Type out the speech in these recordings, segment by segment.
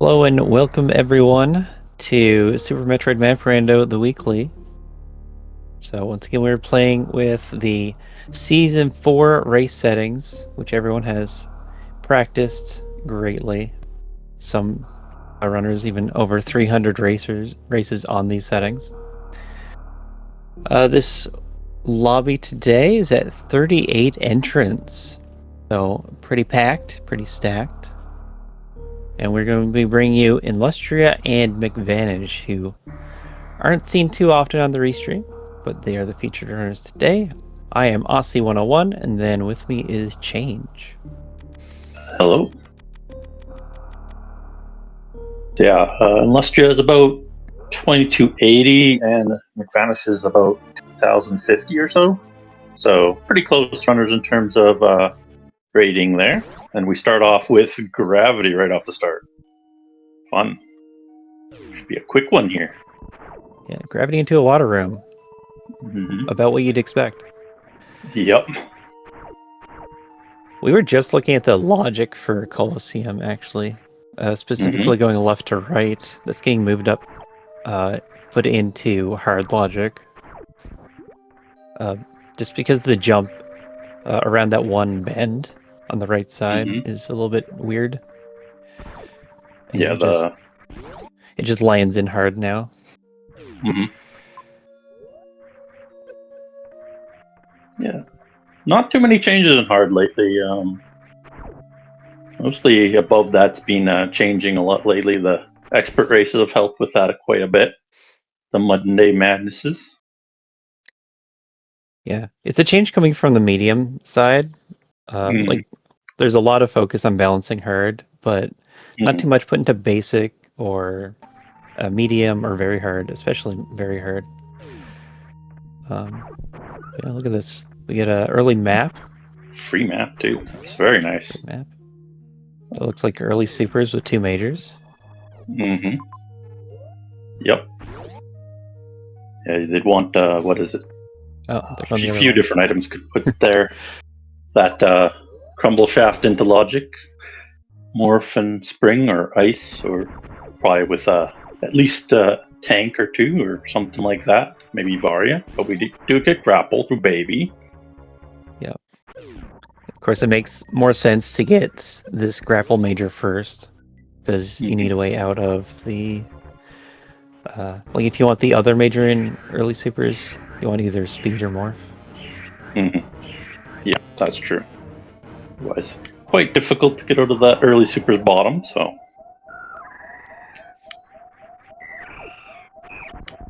Hello and welcome everyone to Super Metroid Map Rando, the weekly. So once again, we're playing with the Season 4 race settings, which everyone has practiced greatly. Some runners even over 300 races on these settings. This lobby today is at 38 entrants. So pretty packed, pretty stacked. And we're going to be bringing you Illustria and McVanish, who aren't seen too often on the restream, but they are the featured runners today. I am Aussie101, and then with me is Change. Hello. Yeah, Illustria is about 2280, and McVanish is about 2050 or so. So pretty close runners in terms of rating there. And we start off with Gravity right off the start. Fun. Should be a quick one here. Yeah, Gravity into a water room. About what you'd expect. Yep. We were just looking at the logic for Colosseum, actually. Specifically going left to right. That's getting moved up, put into hard logic. Just because the jump around that one bend on the right side is a little bit weird. And Yeah, it just lands in hard now. Yeah. Not too many changes in hard lately. Mostly above that's been changing a lot lately. The expert races have helped with that quite a bit. The Monday Madnesses. Yeah, it's a change coming from the medium side. Like, there's a lot of focus on balancing hard, but not too much put into basic or medium or very hard, especially very hard. Yeah, look at this. We get an early map. Free map too. It's very nice. Free map. It looks like early supers with 2 majors. Yep. Yeah, they'd want what is it? Oh, a few different items could put there. That crumble shaft into logic, morph and spring or ice, or probably with at least a tank or 2 or something like that. Maybe Varia, but we do get grapple through baby. Yep. Of course, it makes more sense to get this grapple major first, because you need a way out of the. Like, if you want the other major in early supers, you want either speed or morph. Yeah, that's true. Otherwise, quite difficult to get out of that early supers bottom, so.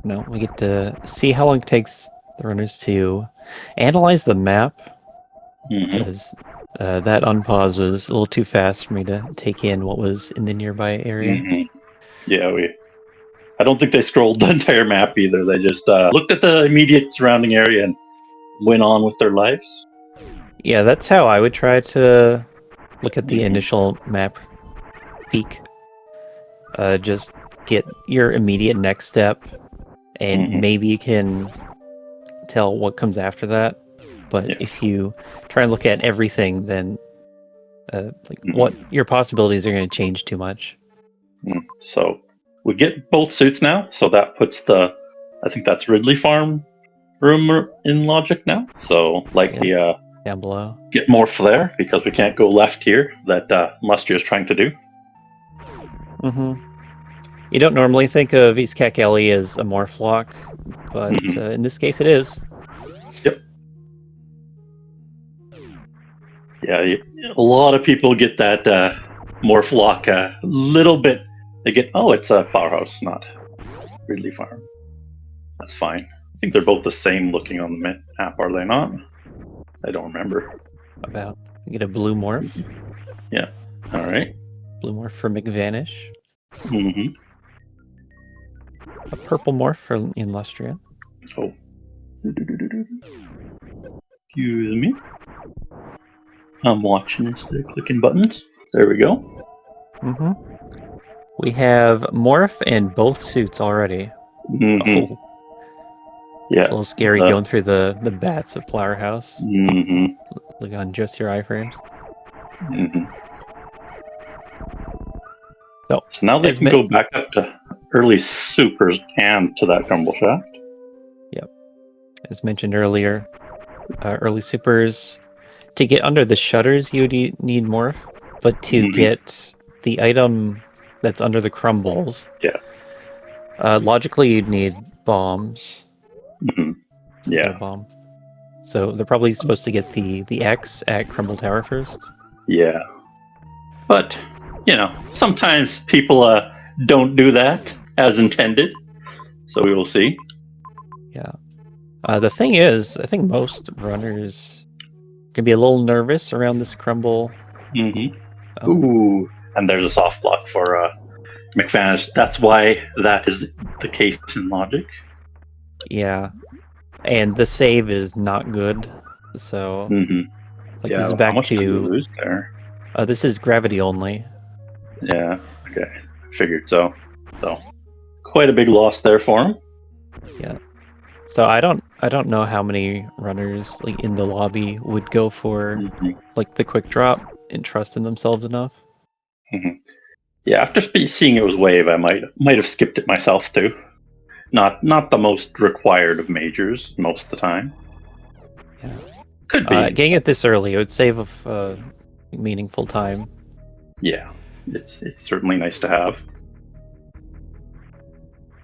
No, we get to see how long it takes the runners to analyze the map, because that unpause was a little too fast for me to take in what was in the nearby area. Yeah, I don't think they scrolled the entire map either. They just looked at the immediate surrounding area and went on with their lives. Yeah, that's how I would try to look at the initial map peak. Just get your immediate next step, and maybe you can tell what comes after that. But if you try and look at everything, then what your possibilities are going to change too much. So we get both suits now, so that puts I think that's Ridley Farm room in logic now. So the down below, get morph there because we can't go left here. That Illustria is trying to do. You don't normally think of East Kakeli as a morph lock, but in this case it is. Yep. Yeah, a lot of people get that morph lock a little bit. They get, it's a powerhouse, not Ridley Farm. That's fine. I think they're both the same looking on the map, are they not? I don't remember. You get a blue morph. Yeah. All right. Blue morph for McVanish. A purple morph for Illustria. Oh. Excuse me. I'm watching instead of clicking buttons. There we go. We have morph in both suits already. Oh. Yeah. It's a little scary going through the bats of Flower House. Look on just your iframes. So now they can go back up to early supers and to that crumble shaft. Yep. As mentioned earlier, early supers, to get under the shutters, you would need morph, but to get the item that's under the crumbles, logically you'd need bombs. Yeah. Bomb. So they're probably supposed to get the X at Crumble Tower first. Yeah. But, sometimes people don't do that as intended. So we will see. Yeah. The thing is, I think most runners can be a little nervous around this crumble. Ooh, and there's a soft block for McVanish. That's why that is the case in Logic. Yeah. And the save is not good. So this is back how much to did we lose there? This is gravity only. Yeah, okay. Figured so. So quite a big loss there for him. Yeah. So I don't know how many runners like in the lobby would go for like the quick drop and trust in themselves enough. Yeah, after seeing it was wave, I might have skipped it myself too. Not the most required of majors most of the time. Yeah. Could be. Getting it this early, it would save meaningful time. Yeah, it's certainly nice to have.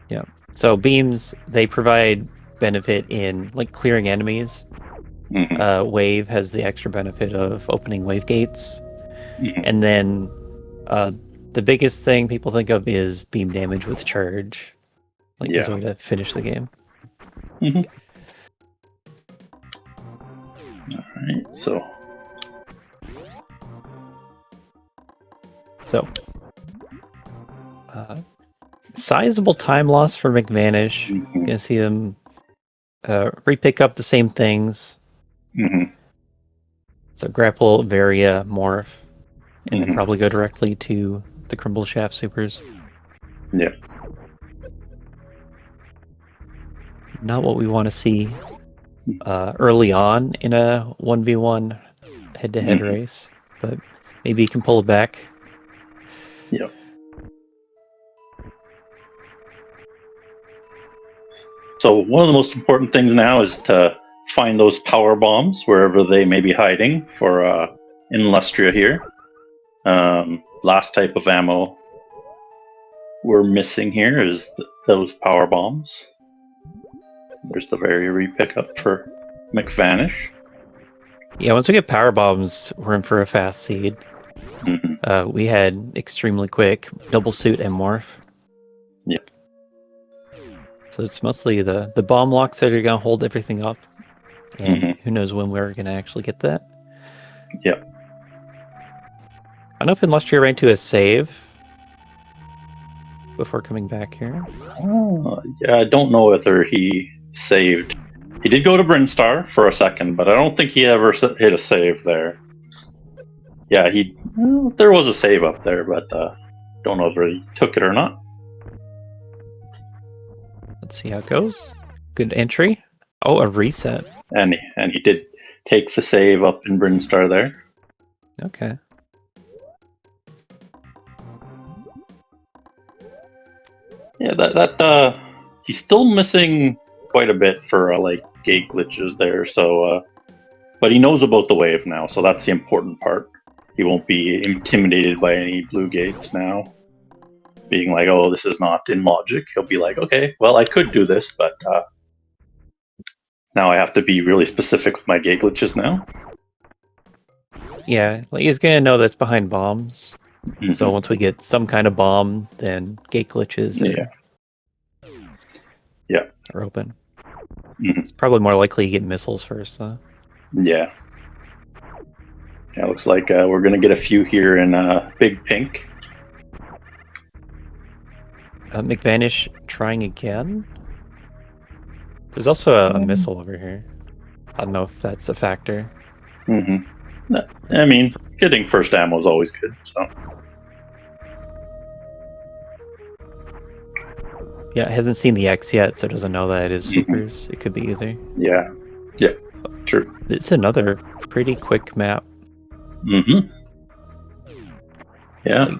Yeah. So beams, they provide benefit in like clearing enemies. Wave has the extra benefit of opening wave gates. And then the biggest thing people think of is beam damage with charge. Like as a way to finish the game. Alright, so sizable time loss for McVanish. You're gonna see them re-pick up the same things. So grapple, Varia, morph, and then probably go directly to the Crumble Shaft supers. Yep. Not what we want to see early on in a 1v1 head-to-head race, but maybe you can pull it back. Yep. So one of the most important things now is to find those power bombs wherever they may be hiding for in Lustria here. Last type of ammo we're missing here is those power bombs. There's the very re-pickup for McVanish. Yeah, once we get power bombs, we're in for a fast seed. We had extremely quick double suit and morph. Yep. So it's mostly the bomb locks that are going to hold everything up. And who knows when we're going to actually get that. Yep. I don't know if Illustria ran to a save before coming back here. Yeah, I don't know whether he saved. He did go to Brinstar for a second, but I don't think he ever hit a save there. Yeah, there was a save up there, but don't know whether he took it or not. Let's see how it goes. Good entry. Oh, a reset. And he did take the save up in Brinstar there. Okay. Yeah, that he's still missing quite a bit for like gate glitches there. So, but he knows about the wave now, so that's the important part. He won't be intimidated by any blue gates now. Being like, oh, this is not in logic. He'll be like, okay, well, I could do this, but now I have to be really specific with my gate glitches now. Yeah, like he's gonna know that's behind bombs. So once we get some kind of bomb, then gate glitches are open. It's probably more likely to get missiles first, though. Yeah. Yeah, looks like we're gonna get a few here in Big Pink. McVanish trying again. There's also a missile over here. I don't know if that's a factor. I mean, getting first ammo is always good, so. Yeah, it hasn't seen the X yet, so it doesn't know that it is supers. It could be either. Yeah, true. It's another pretty quick map. Yeah.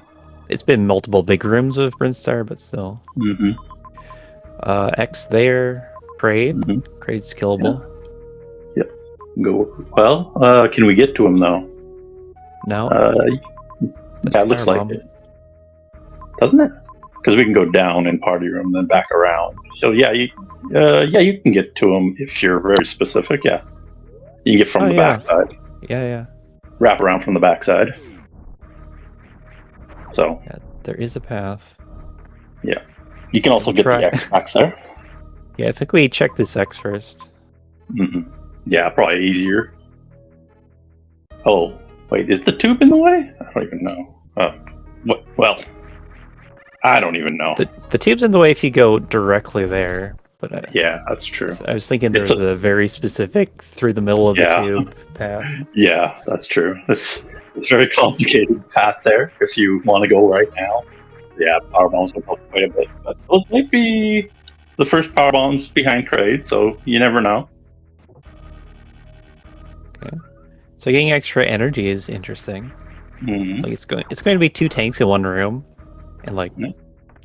it's been multiple big rooms of Brinstar, but still. Mm-hmm. X there, Kraid. Mm-hmm. Kraid's killable. Yep. Go. Well, can we get to him though? No, Yeah, it looks like Firebomb. it. Doesn't it? Because we can go down in party room, then back around. So yeah, you can get to him if you're very specific. Yeah, you can get from the backside. Yeah. Wrap around from the backside. So Yeah, there is a path. yeah, you can also get the X back there. Yeah, I think we check this X first. Mm-hmm. Yeah, probably easier. Oh, wait, is the tube in the way? I don't even know. What? Well, I don't even know. The tube's in the way if you go directly there. But yeah, that's true. I was thinking there's a very specific through the middle of the tube path. Yeah, that's true. It's a very complicated path there if you want to go right now. Yeah, power bombs will help quite a bit. But those might be the first power bombs behind Kraid, so you never know. Okay. So getting extra energy is interesting. Mm-hmm. Like it's going to be 2 tanks in one room, and like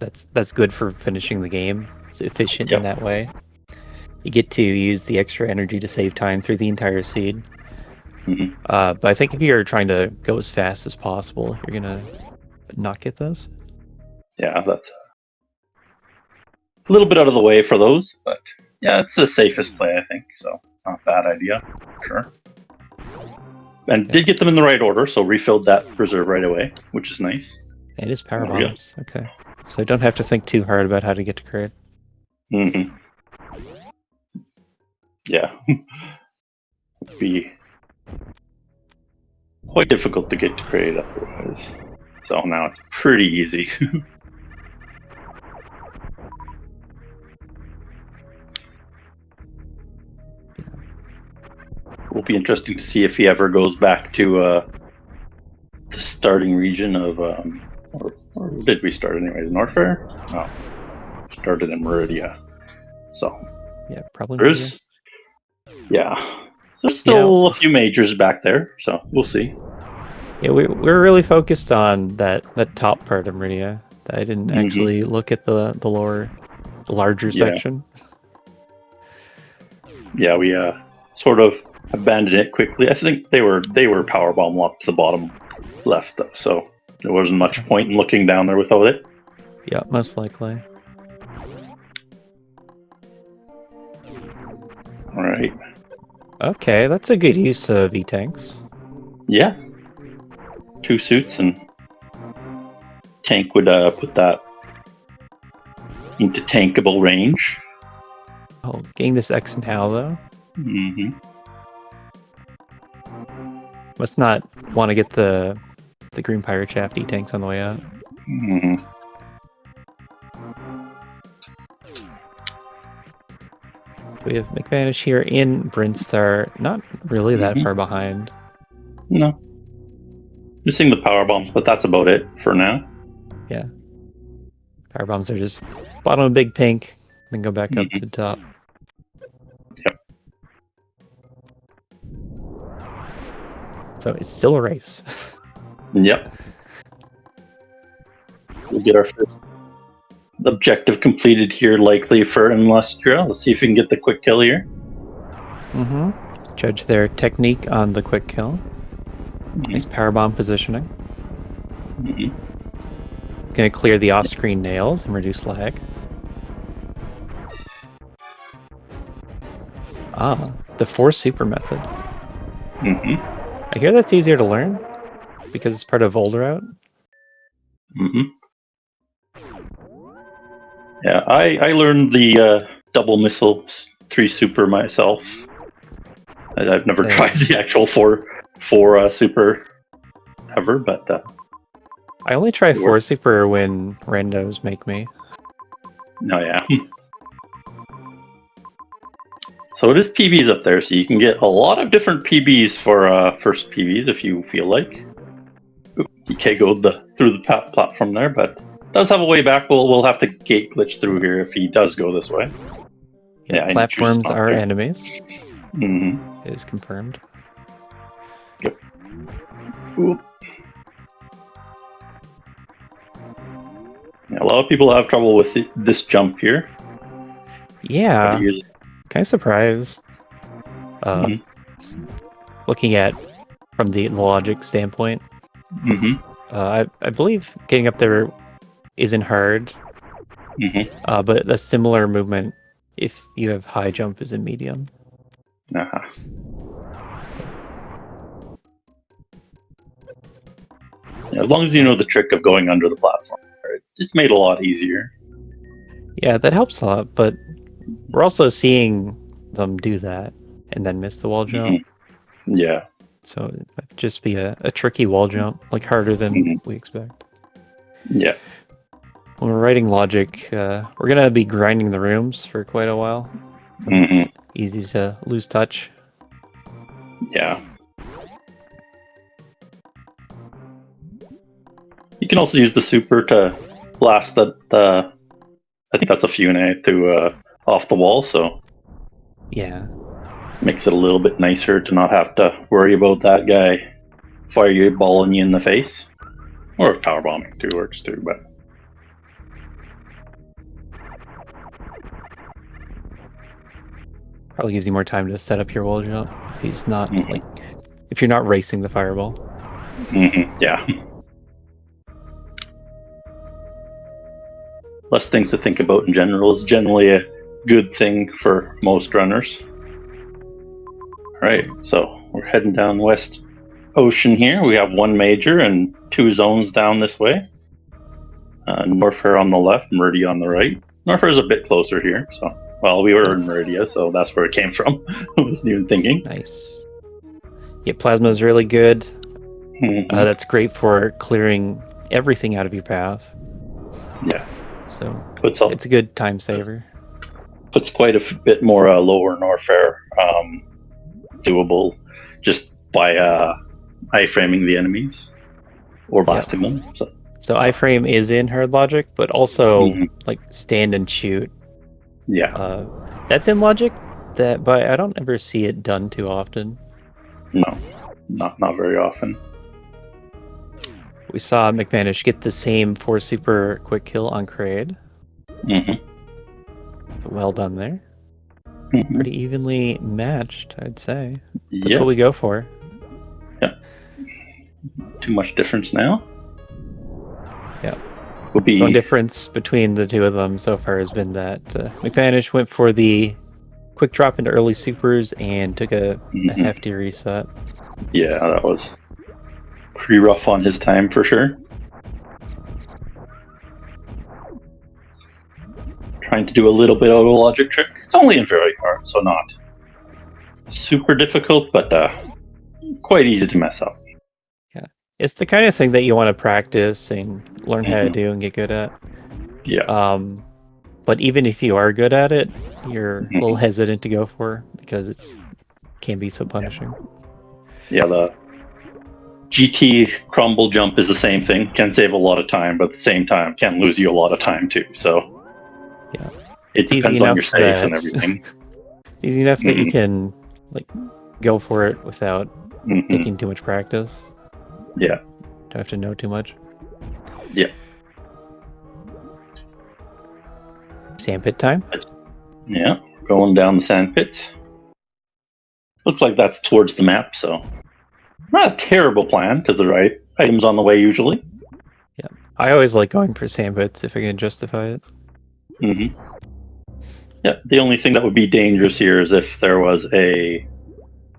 that's good for finishing the game. It's efficient in that way. You get to use the extra energy to save time through the entire seed. Mm-hmm. But I think if you're trying to go as fast as possible, you're gonna not get those. Yeah, that's a little bit out of the way for those, but yeah, it's the safest play, I think. So not a bad idea, sure. And did get them in the right order, so refilled that reserve right away, which is nice. It is power bombs. Okay, so I don't have to think too hard about how to get to Kraid. Mm-hmm. Yeah. It'd be quite difficult to get to Kraid otherwise. So now it's pretty easy. Will be interesting to see if he ever goes back to the starting region of or did we start anyways? Norfair? No. Started in Meridia. So yeah, probably. There's still a few majors back there, so we'll see. Yeah, we're really focused on that top part of Meridia. I didn't actually look at the larger section. Yeah, we sort of abandoned it quickly. I think they were powerbomb locked to the bottom left, so there wasn't much point in looking down there without it. Yeah, most likely. All right. Okay, that's a good use of E-tanks. Yeah. 2 suits and tank would put that into tankable range. Oh, getting this X and Hal though. Mm-hmm. Must not want to get the green pirate shaft E-tanks on the way out. Mm-hmm. We have McVanish here in Brinstar, not really that far behind. No. Missing the power bombs, but that's about it for now. Yeah. Power bombs are just bottom of big pink, then go back up to the top. Yep. So it's still a race. Yep. We'll get our first objective completed here, likely for Illustra. Let's see if we can get the quick kill here. Judge their technique on the quick kill. Nice powerbomb positioning. Gonna clear the off-screen nails and reduce lag. Ah, the force super method. I hear that's easier to learn because it's part of Volderout. Yeah, I learned the double missile 3 super myself. I've never tried the actual 4 super ever, but I only try 4 super when randos make me. Oh yeah. So it is PBs up there, so you can get a lot of different PBs for first PBs if you feel like. Oop, he KO'd through the platform there, but does have a way back. We'll have to gate glitch through here if he does go this way. Yeah, platforms are enemies. Mm-hmm. It is confirmed. Yep. Oop. lot of people have trouble with this jump here. Yeah, kind of surprised. Looking at from the logic standpoint, I believe getting up there isn't hard. But a similar movement, if you have high jump, is in medium. As long as you know the trick of going under the platform, it's made a lot easier. Yeah, that helps a lot, but we're also seeing them do that and then miss the wall jump. Yeah. So it might just be a tricky wall jump, like harder than we expect. Yeah. When we're writing logic, we're going to be grinding the rooms for quite a while. So it's easy to lose touch. Yeah. You can also use the super to blast the I think that's a Fune to off the wall, so yeah, makes it a little bit nicer to not have to worry about that guy fireballing you in the face. Or power bombing too works too, but probably gives you more time to set up your wall jump. If he's not if you're not racing the fireball. Yeah. Less things to think about in general is generally a good thing for most runners. Alright, so we're heading down West Ocean here. We have one major and 2 zones down this way. Norfair on the left, Meridia on the right. Norfair is a bit closer here, so well, we were in Meridia, so that's where it came from. I wasn't even thinking. Nice. Yeah, plasma is really good. That's great for clearing everything out of your path. Yeah. So it's a good time saver. Puts quite a bit more lower Norfair doable just by iframing the enemies or blasting them. So iframe is in hard logic, but also like stand and shoot. Yeah. That's in logic, but I don't ever see it done too often. No, not very often. We saw McManus get the same 4 super quick kill on Kraid. Well done there. Pretty evenly matched, I'd say. That's what we go for. Yeah. Too much difference now? Yeah. Would be... One difference between the two of them so far has been that McManus went for the quick drop into early supers and took a hefty reset. Yeah, that was pretty rough on his time for sure. Trying to do a little bit of a logic trick. It's only in very hard, so not super difficult, but quite easy to mess up. Yeah, it's the kind of thing that you want to practice and learn how to do and get good at. Yeah. But even if you are good at it, you're a little hesitant to go for because it can be so punishing. Yeah, the GT crumble jump is the same thing. Can save a lot of time, but at the same time can lose you a lot of time too. So yeah, it depends on your saves and everything. It's easy enough that you can like go for it without taking too much practice. Yeah, don't have to know too much. Yeah. Sandpit time. Yeah, going down the sandpits. Looks like that's towards the map, so not a terrible plan because the right items on the way usually. Yeah, I always like going for sandpits if I can justify it. Yeah, the only thing that would be dangerous here is if there was a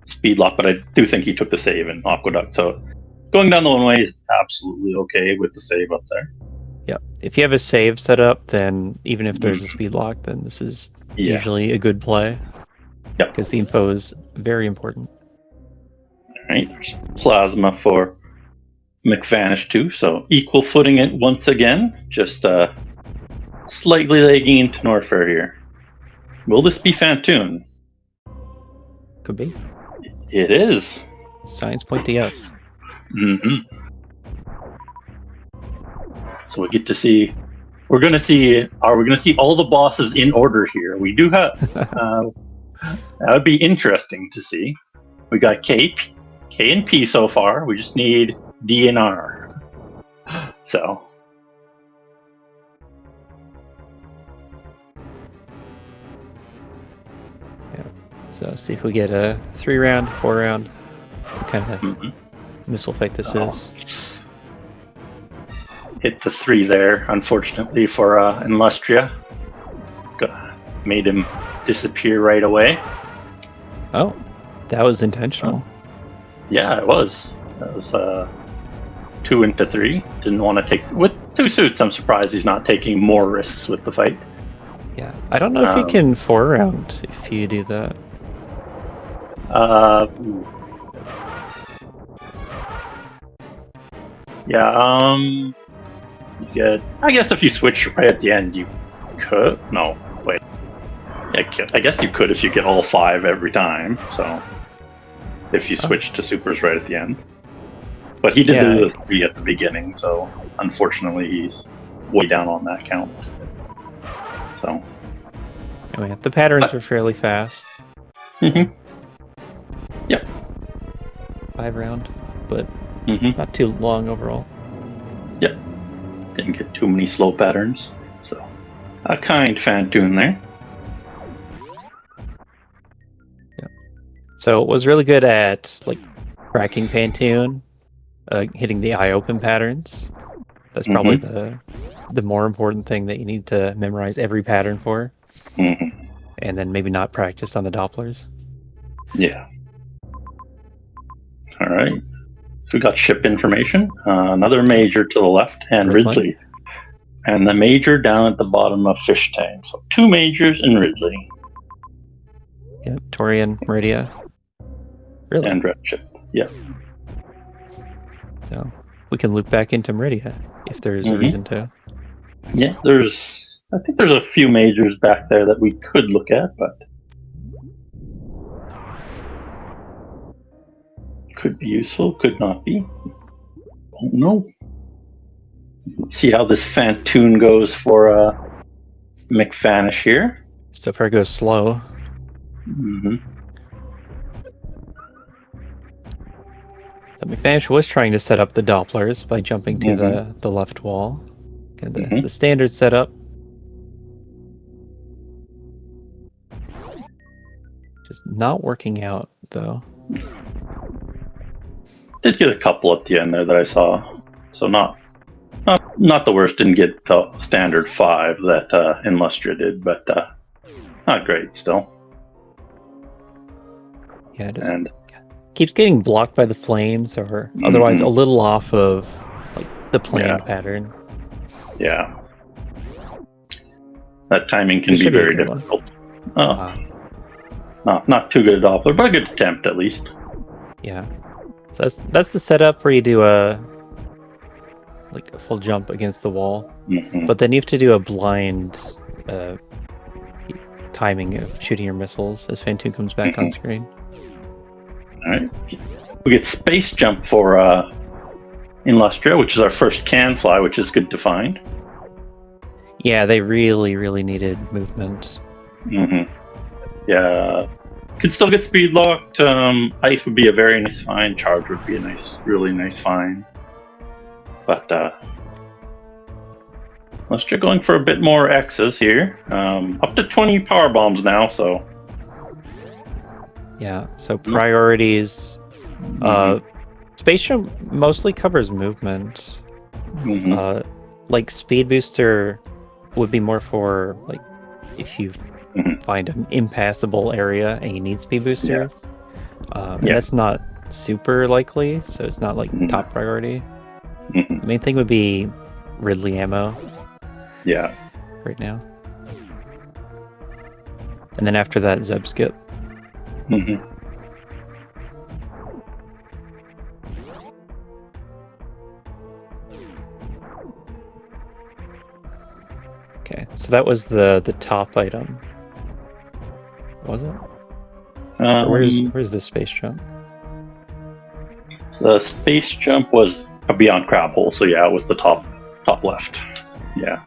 speed lock, but I do think he took the save in Aqueduct, so going down the one way is absolutely okay with the save up there. Yeah, if you have a save set up, then even if there's a speed lock, then this is usually a good play. Yep. Because the info is very important. Alright, there's plasma for McVanish too, so equal footing it once again, just slightly lagging into Norfair here. Will this be Fantoon? Could be. It is. Signs point to yes. So we get to see. Are we going to see all the bosses in order here? We do have. That would be interesting to see. We got K and P so far. We just need D and R. So So see if we get a 3-round, 4-round. What kind of missile fight this is. Hit the 3 there, unfortunately for Inlustria. Made him disappear right away. Oh, that was intentional. Yeah, it was. That was 2 into 3. Didn't want to take... With 2 suits, I'm surprised he's not taking more risks with the fight. Yeah, I don't know if you can 4-round if you do that. Yeah, you get... I guess if you switch right at the end, you could... No, wait. I guess you could if you get all 5 every time, so... If you switch to supers right at the end. But he did do the 3 at the beginning, so unfortunately he's way down on that count. So... Anyway, the patterns are fairly fast. Mm-hmm. Yep. 5-round, but not too long overall. Yep. Didn't get too many slow patterns. So, a kind fan tune there. Yeah. So it was really good at like tracking Pantune, hitting the eye open patterns. That's probably the more important thing that you need to memorize every pattern for. And then maybe not practice on the Dopplers. Yeah. All right. So we got ship information. Another major to the left, and Ridley. And the major down at the bottom of Fish Tank. So 2 majors and Ridley. Yep, Torian, Meridia. Really? And Red Ship. Yep. So we can loop back into Meridia if there's a reason to. Yeah, I think there's a few majors back there that we could look at, but could be useful, could not be. Don't know. See how this Fantoon goes for McFanish here. So far, it goes slow. So McFanish was trying to set up the Dopplers by jumping to the left wall. And the standard setup. Just not working out, though. Did get a couple at the end there that I saw. So not the worst. Didn't get the standard 5 that Inlustria did, but not great still. Yeah, just keeps getting blocked by the flames, or otherwise a little off of like the planned pattern. Yeah. That timing can be very difficult. Not too good at Doppler, but a good attempt at least. Yeah. So that's the setup where you do a full jump against the wall, but then you have to do a blind timing of shooting your missiles as Fantoon comes back on screen. All right, we get space jump for Inlustria, which is our first can fly, which is good to find. Yeah, they really needed movement. Yeah, could still get speed locked. Ice would be a very nice find. Charge would be a really nice find. But Inlustria going for a bit more X's here. Up to 20 power bombs now, so. Yeah, so priorities. Space jump mostly covers movement. Like speed booster would be more for like if you find an impassable area and you need speed boosters. And that's not super likely, so it's not like top priority. The main thing would be Ridley ammo. Yeah. Right now. And then after that, Zeb skip. Okay, so that was the top item. Was it? Where's the space jump? The space jump was beyond crab hole, so yeah, it was the top left. Yeah.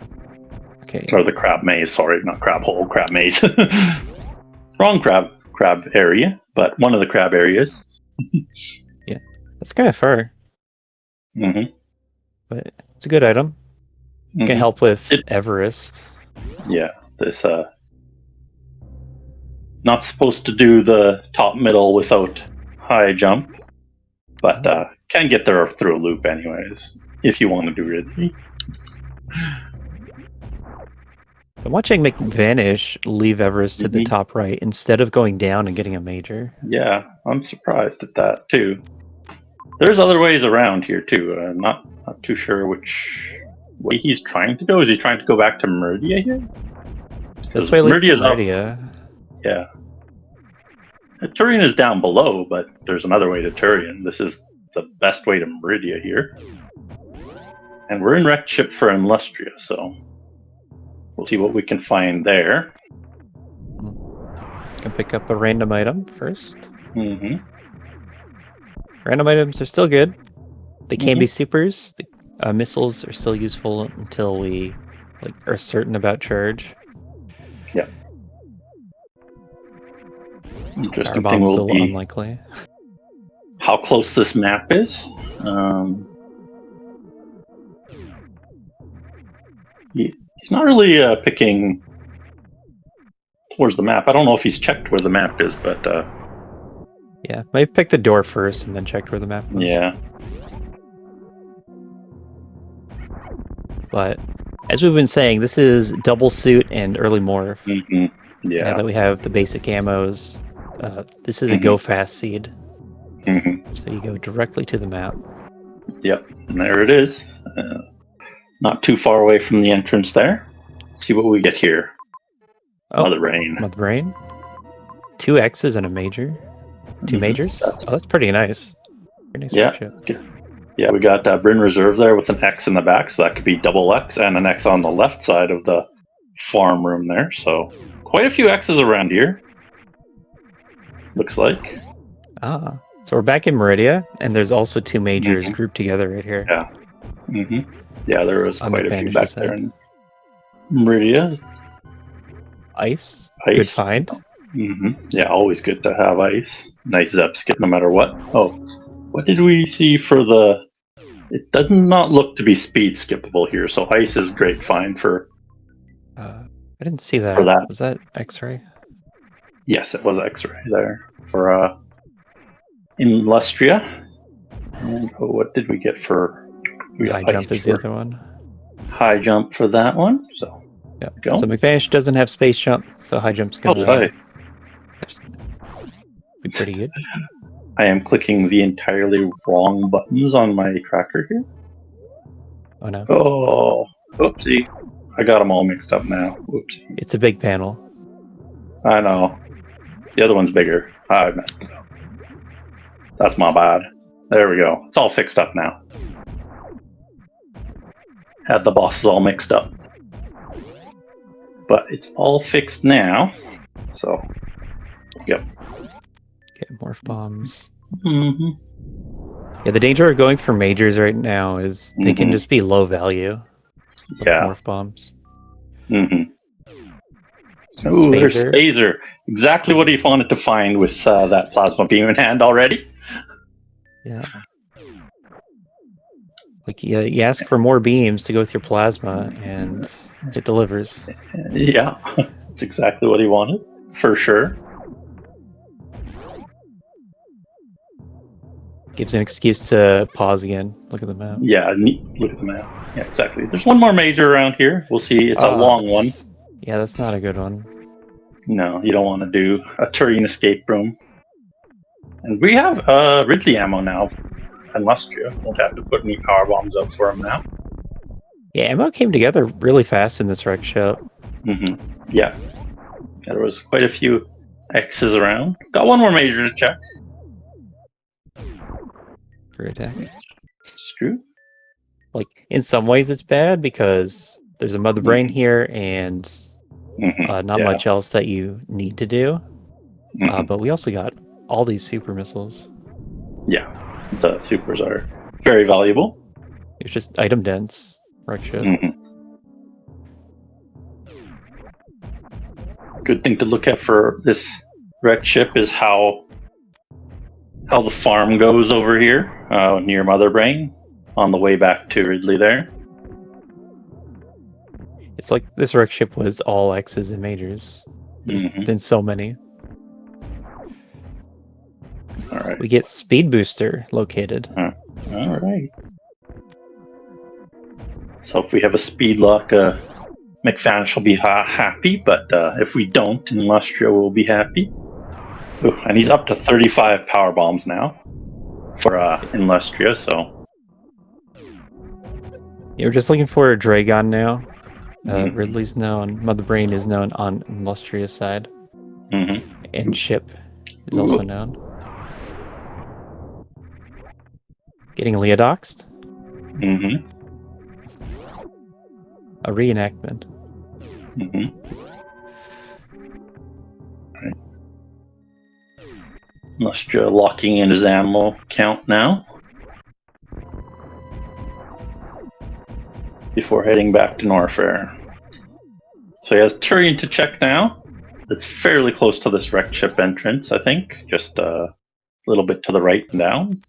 Okay. Or the crab maze, sorry, not crab hole, crab maze. Wrong crab area, but one of the crab areas. Yeah, that's kind of far. But it's a good item. Can help with Everest. Yeah, this Not supposed to do the top middle without high jump, but can get there through a loop anyways, if you want to do Ridley. I'm watching McVanish leave Everest to the Mhm. top right instead of going down and getting a major. Yeah, I'm surprised at that too. There's other ways around here too. I'm not too sure which way he's trying to go. Is he trying to go back to Meridia here? This way leads to Meridia's up. Meridia. Yeah. Turian is down below, but there's another way to Turian. This is the best way to Meridia here. And we're in wrecked ship for Illustria, so we'll see what we can find there. Can pick up a random item first. Mm-hmm. Random items are still good. They can be supers. The missiles are still useful until we are certain about charge. Yeah. Interesting Power thing bomb's will still be unlikely. how close this map is. He's not really picking towards the map. I don't know if he's checked where the map is, but yeah, maybe pick the door first and then checked where the map was. Yeah. But as we've been saying, this is double suit and early morph. Mm-hmm. Yeah. Now that we have the basic ammos, this is a go fast seed. Mm-hmm. So you go directly to the map. Yep, and there it is. Not too far away from the entrance there. Let's see what we get here. Oh, Mother Rain. Mother Rain. 2 X's and a major. 2 majors? That's pretty nice. Pretty nice workshop. Yeah, we got Bryn Reserve there with an X in the back, so that could be double X and an X on the left side of the farm room there. So quite a few X's around here. Looks like. Ah. So we're back in Meridia, and there's also 2 majors grouped together right here. Yeah. Yeah, there was quite a few back there in Meridia. Ice. Good find. Yeah, always good to have ice. Nice Zep skip no matter what. Oh, what did we see for the... It does not look to be speed skippable here, so ice is great find for... I didn't see that. For that. Was that X-ray? Yes, it was X-ray there for Illustria. And what did we get for... High jump is the other one. High jump for that one, so... Yeah. So McVanish doesn't have space jump, so high jump's gonna be pretty good. I am clicking the entirely wrong buttons on my tracker here. Oh no. Oh, oopsie. I got them all mixed up now. Whoops. It's a big panel. I know. The other one's bigger. I messed it up. That's my bad. There we go. It's all fixed up now. Had the bosses all mixed up. But it's all fixed now. So, yep. Okay, morph bombs. Mm-hmm. Yeah, the danger of going for majors right now is they can just be low value. Yeah. Morph bombs. Mm-hmm. Ooh, there's Spazer. Exactly what he wanted to find with that plasma beam in hand already. Yeah. Like, you ask for more beams to go with your plasma, and it delivers. Yeah, that's exactly what he wanted, for sure. Gives an excuse to pause again. Look at the map. Yeah, look at the map. Yeah, exactly. There's one more major around here. We'll see. It's a long one. Yeah, that's not a good one. No, you don't want to do a Turing escape room. And we have Ridley ammo now. And Lustria. Won't have to put any power bombs up for him now. Yeah, ammo came together really fast in this wreck shop. Yeah. There was quite a few X's around. Got one more major to check. Great attack. It's true. Like, in some ways it's bad because there's a Mother Brain here and not much else that you need to do. But we also got all these super missiles. Yeah, the supers are very valuable. It's just item dense wreck ship. Good thing to look at for this wreck ship is how the farm goes over here near Mother Brain on the way back to Ridley there. It's like this wreck ship was all X's and majors. There's been so many. All right. We get Speed Booster located. All right. So if we have a speed lock, McVanish will be happy, but if we don't, Illustria will be happy. Ooh, and he's up to 35 power bombs now for Illustria, so... Yeah, we're just looking for a Dragon now. Ridley's known. Mother Brain is known on Illustria's side. And Ship is also known. Getting Leodoxed. A reenactment. Right. Illustria locking in his ammo count now. Before heading back to Norfair. So he has Turian to check now. It's fairly close to this wrecked ship entrance, I think. Just a little bit to the right and down.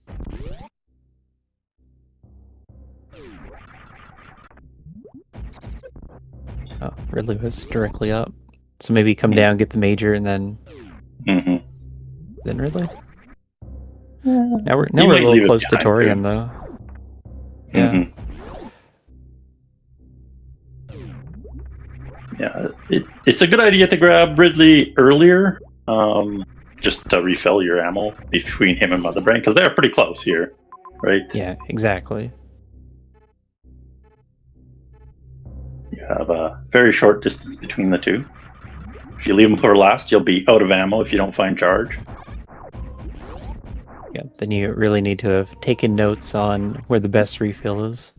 Oh, Ridley was directly up. So maybe come down, get the major, and then... Then Ridley? Now we're a little close to Torian, though. Yeah. Yeah, it's a good idea to grab Ridley earlier, just to refill your ammo between him and Mother Brain, because they're pretty close here, right? Yeah, exactly. You have a very short distance between the two. If you leave them for last, you'll be out of ammo if you don't find charge. Yeah, then you really need to have taken notes on where the best refill is.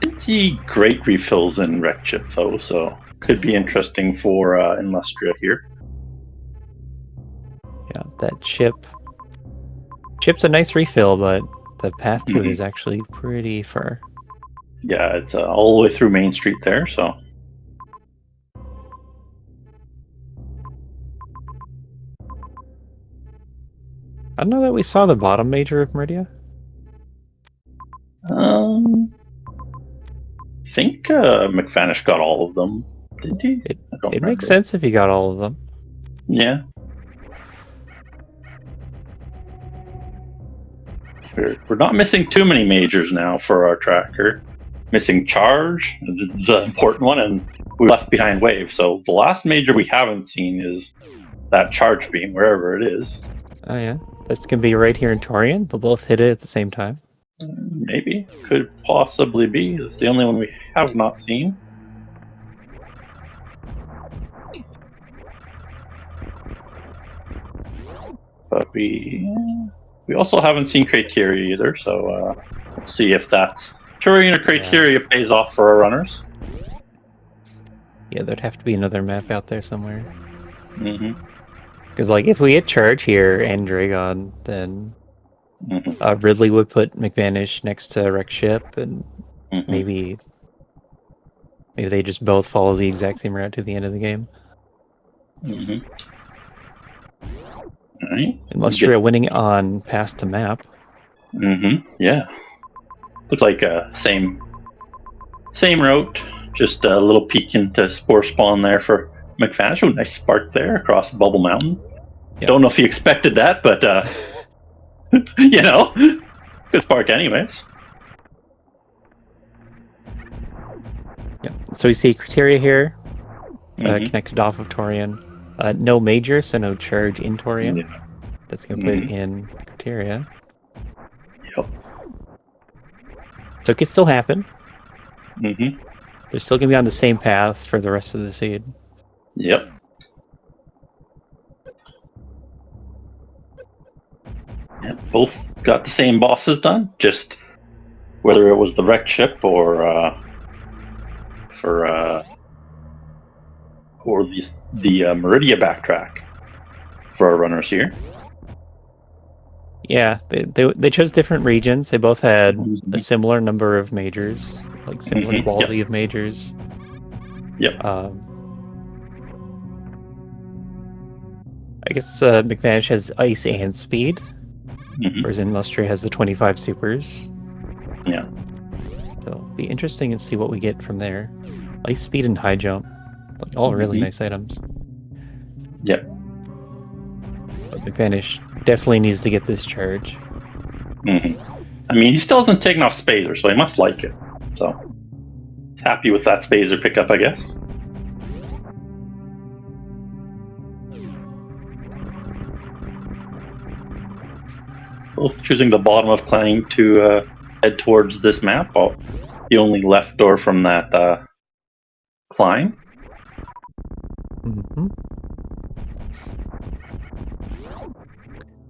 Didn't see great refills in Wreck Chip though, so could be interesting for Illustria here. Yeah, that chip's a nice refill, but the path to it is actually pretty far. Yeah, it's all the way through Main Street there, so. I don't know that we saw the bottom major of Meridia. I think McVanish got all of them. Did he? It makes sense if he got all of them. Yeah. We're not missing too many majors now for our tracker. Missing charge, the important one, and we left behind wave. So the last major we haven't seen is that charge beam, wherever it is. Oh yeah, this can be right here in Torian. They'll both hit it at the same time. Maybe. Could possibly be. It's the only one we have not seen. But we also haven't seen Criteria either, so we'll see if that's Turian or Criteria pays off for our runners. Yeah, there'd have to be another map out there somewhere. Because like if we hit charge here and Dragon, then Ridley would put McVanish next to Wreck Ship, and maybe they just both follow the exact same route to the end of the game. Alright. Illustria winning on pass to map. Yeah. Looks like same route, just a little peek into Spore Spawn there for McVanish. Oh, nice spark there across Bubble Mountain. Yep. Don't know if he expected that, but you know, good spark anyways. Yep. So we see Criteria here, connected off of Torian. No major, so no charge in Torian. Yeah. That's going to put it in Criteria. Yep. So it could still happen. Mm-hmm. They're still going to be on the same path for the rest of the seed. Yep. Yep. Both got the same bosses done, just whether it was the wrecked ship or the Meridia backtrack for our runners here. Yeah, they chose different regions. They both had a similar number of majors, like similar quality of majors. Yep. I guess McVanish has ice and speed, whereas Illustria has the 25 supers. Yeah. So it'll be interesting to see what we get from there. Ice, speed, and high jump. Like all really nice items. Yep. But McVanish definitely needs to get this charge. I mean, he still hasn't taken off Spazer, so he must like it. So, happy with that Spazer pickup, I guess. Both choosing the bottom of Clang to head towards this map. Oh, the only left door from that climb. Mm-hmm.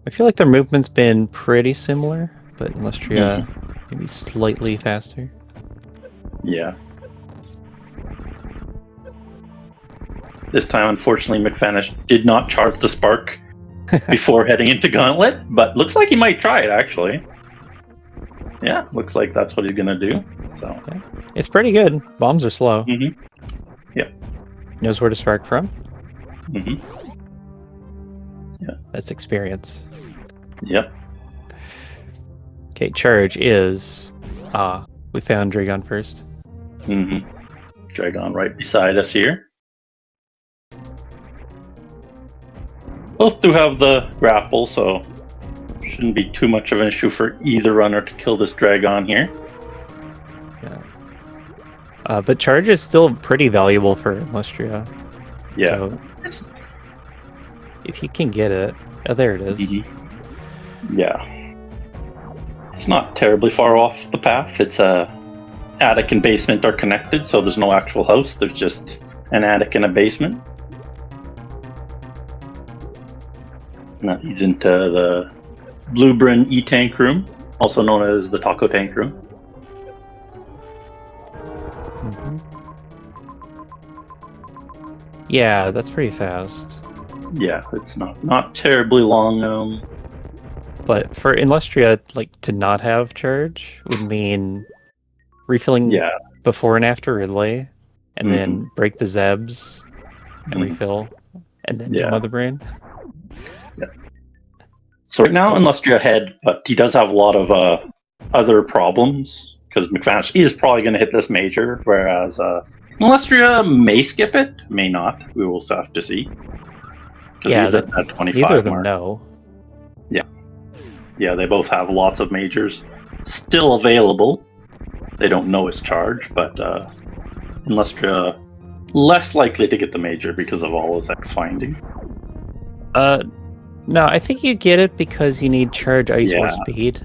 I feel like their movement's been pretty similar, but Illustria maybe slightly faster. Yeah. This time, unfortunately, McVanish did not charge the spark before heading into Gauntlet, but looks like he might try it, actually. Yeah, looks like that's what he's going to do. So Yeah. It's pretty good. Bombs are slow. Yep. Knows where to spark from. Yeah. That's experience. Yep. Okay, charge is... we found Dragon first. Dragon right beside us here. Both do have the grapple, so shouldn't be too much of an issue for either runner to kill this Dragon here. Yeah. But charge is still pretty valuable for Illustria. Yeah. So if you can get it... Oh, there it is. Yeah. It's not terribly far off the path. It's attic and basement are connected, so there's no actual house. There's just an attic and a basement. And that leads into the Bluebryn E-Tank room, also known as the Taco Tank room. Yeah, that's pretty fast. Yeah, it's not terribly long. But for Illustria, like, to not have charge would mean refilling before and after relay, and then break the Zebs and refill, and then do Mother Brain. Yeah. So right now, Illustria ahead, but he does have a lot of other problems, because McVanish is probably going to hit this major, whereas Illustria may skip it, may not. We will have to see. Yeah, he's at that 25 neither of them mark. know. Yeah, they both have lots of majors still available. They don't know it's charge, but Illustria less likely to get the major because of all his X finding. No, I think you get it because you need charge ice or speed.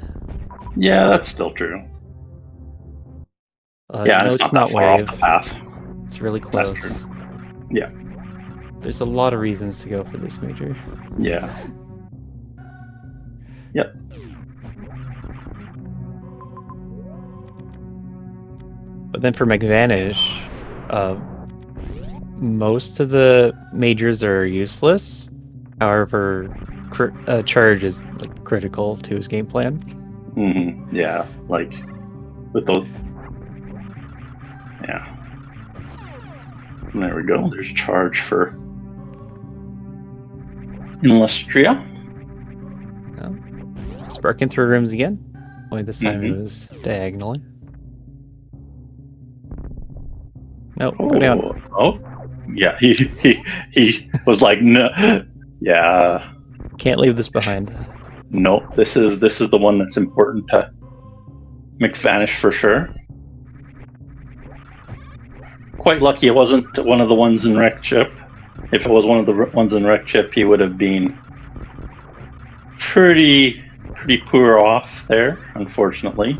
Yeah, that's still true. No, it's not far off the path. It's really close. That's true. Yeah. There's a lot of reasons to go for this major. Yeah. Yep. But then for McVanish, most of the majors are useless. However, charge is like critical to his game plan. Yeah, like with those. Yeah. And there we go. There's charge for Illustria. Sparking through rooms again. Only this time it was diagonally. Nope, go down. Oh, yeah. He was like, no. Yeah. Can't leave this behind. No, this is the one that's important to McVanish for sure. Quite lucky it wasn't one of the ones in Wreck Chip. If it was one of the ones in Wreck Chip, he would have been pretty poor off there, unfortunately.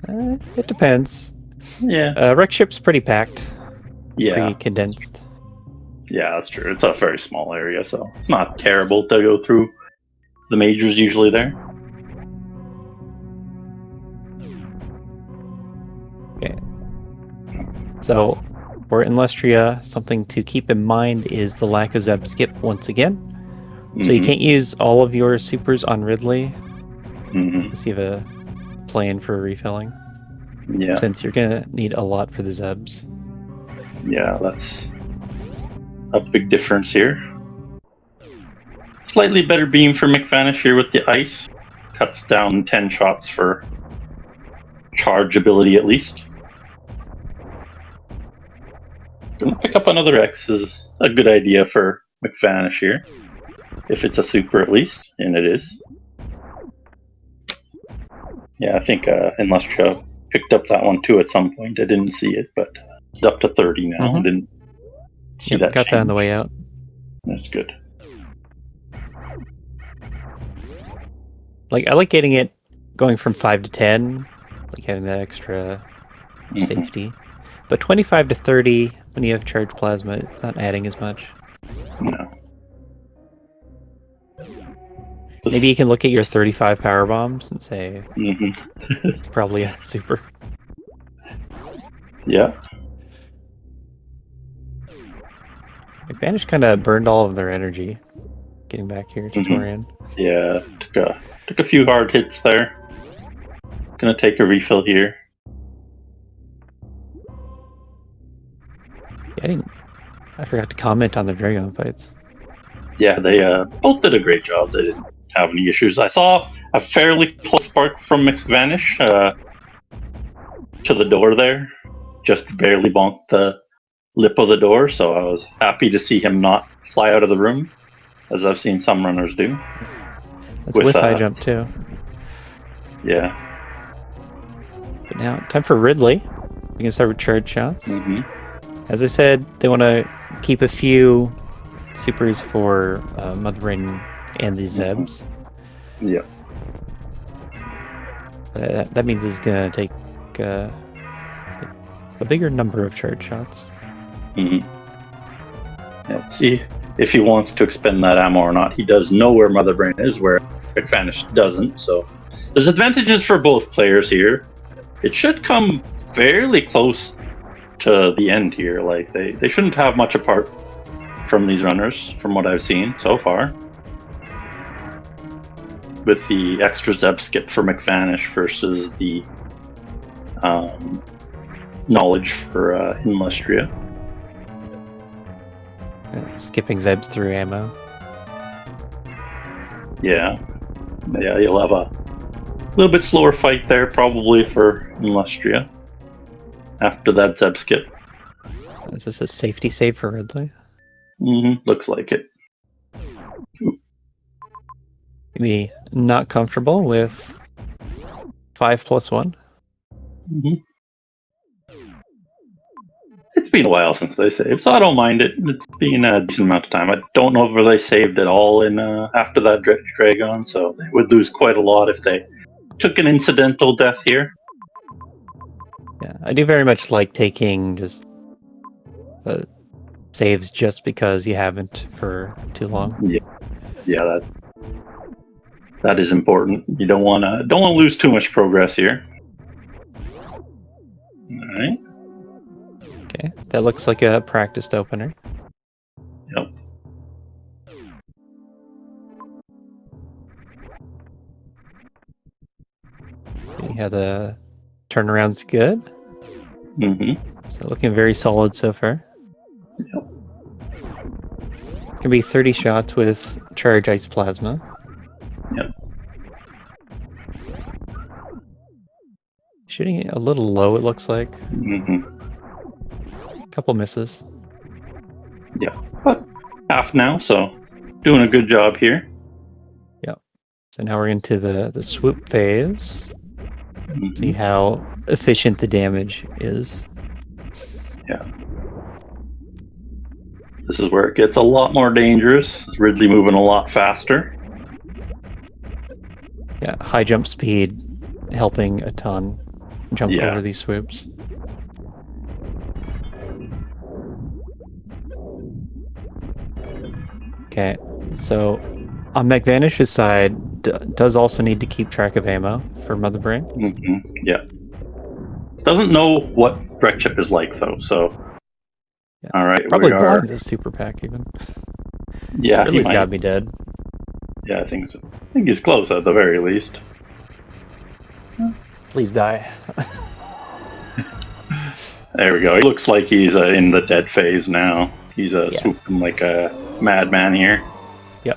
It depends. Yeah. Wreck Ship's pretty packed. Yeah. Pretty condensed. Yeah, that's true. It's a very small area, so it's not terrible to go through the majors usually there. Okay. So, for Illustria, something to keep in mind is the lack of Zeb skip once again. So you can't use all of your supers on Ridley. Unless you have a plan for refilling. Yeah. Since you're going to need a lot for the Zebs. Yeah, that's a big difference here. Slightly better beam for McVanish here with the ice. Cuts down 10 shots for charge ability at least. Gonna pick up another X is a good idea for McVanish here. if it's a super at least, and it is. Yeah, I think Illustria picked up that one too at some point. I didn't see it, but it's up to 30 now. Mhm. Didn't see Yep, that got that on the change. way out. That's good. Like, I like getting it going from 5 to 10, like having that extra safety. But 25 to 30, when you have charged plasma, it's not adding as much. No. Maybe you can look at your 35 power bombs and say Mhm. it's probably a super. Yeah. Vanish kind of burned all of their energy getting back here to Torian. Yeah. Took a few hard hits there. Gonna take a refill here. Yeah, I forgot to comment on the Dragon fights. Yeah, they both did a great job. They didn't have any issues. I saw a fairly close spark from Vanish to the door there. Just barely bonked the lip of the door, so I was happy to see him not fly out of the room, as I've seen some runners do. That's with high jump too. Yeah. But now, time for Ridley. We can start with charge shots. As I said, they want to keep a few supers for Mother Brain and the Zebs. Yeah. That means it's going to take a bigger number of charge shots. Yeah, see if he wants to expend that ammo or not. He does know where Mother Brain is, where Vanish doesn't. So there's advantages for both players here. It should come fairly close to the end here. Like they shouldn't have much apart from these runners, from what I've seen so far. With the extra Zeb skip for McVanish versus the knowledge for Illustria. Skipping Zebs through ammo. Yeah, you'll have a little bit slower fight there, probably for Illustria after that Zeb skip. Is this a safety save for Ridley? Looks like it. Maybe not comfortable with 5+1. It's been a while since they saved, so I don't mind it. It's been a decent amount of time. I don't know if they saved at all in after that Dragon, so they would lose quite a lot if they took an incidental death here. Yeah, I do very much like taking just saves just because you haven't for too long. Yeah, that is important. You don't want to lose too much progress here. All right. Okay, that looks like a practiced opener. Yep. Yeah, the turnaround's good. So looking very solid so far. Yep. It's gonna be 30 shots with charge ice plasma. Yep. Shooting it a little low, it looks like. Couple misses. Yeah, but half now, so doing a good job here. Yep. So now we're into the swoop phase. See how efficient the damage is. Yeah. This is where it gets a lot more dangerous. Ridley moving a lot faster. Yeah, high jump speed helping a ton jump over these swoops. Okay, so on McVanish's side, does also need to keep track of ammo for Mother Brain. Yeah. Doesn't know what Wreck Chip is like, though, so... Yeah. All right, probably blinds a super pack, even. Yeah, Ridley's got me dead. Yeah, I think so. I think he's close, at the very least. Please die. There we go. He looks like he's in the dead phase now. He's swooping like a madman here. Yep.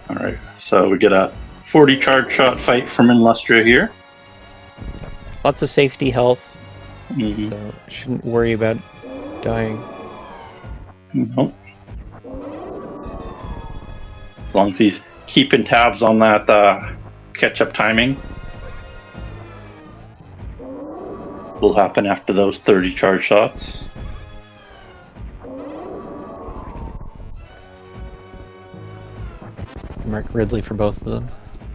All right. So we get a 40 charge shot fight from Illustria here. Lots of safety health. So shouldn't worry about dying. Nope. As long as he's keeping tabs on that catch-up timing. Will happen after those 30 charge shots. Mark Ridley for both of them.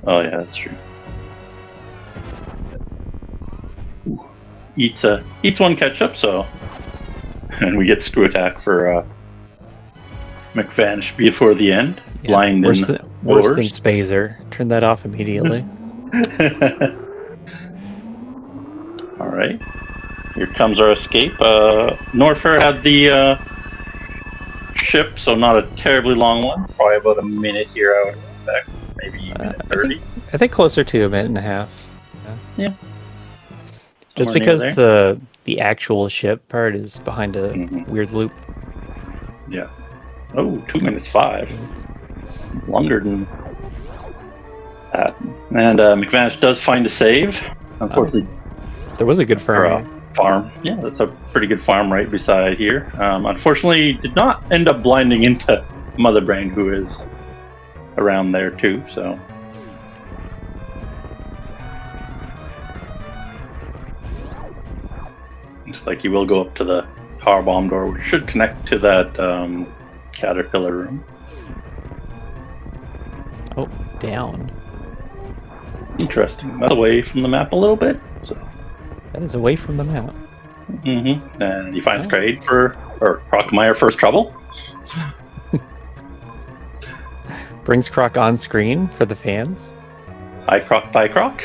Oh yeah, that's true. Ooh. Eats one ketchup, so and we get screw attack for McVanish before the end. Yeah, Blind worse in than Spazer. Turn that off immediately. All right, here comes our escape. Norfair had the ship, so not a terribly long one. Probably about a minute here, I would expect. Maybe a minute 30. I think closer to a minute and a half. Yeah. Just Somewhere because near the actual ship part is behind a weird loop. Yeah. Oh, 2 minutes 5. Longer than that. And McVanish does find a save. Unfortunately, there was a good farm. Farm. Yeah, that's a pretty good farm right beside here. Unfortunately, did not end up blinding into Mother Brain, who is around there too. So. Looks like he will go up to the power bomb door, which should connect to that caterpillar room. Oh, down. Interesting. That's away from the map a little bit. So. That is away from the map. And he finds Kraid or Crocmeyer first trouble. Brings Croc on screen for the fans. Hi Croc, bye Croc.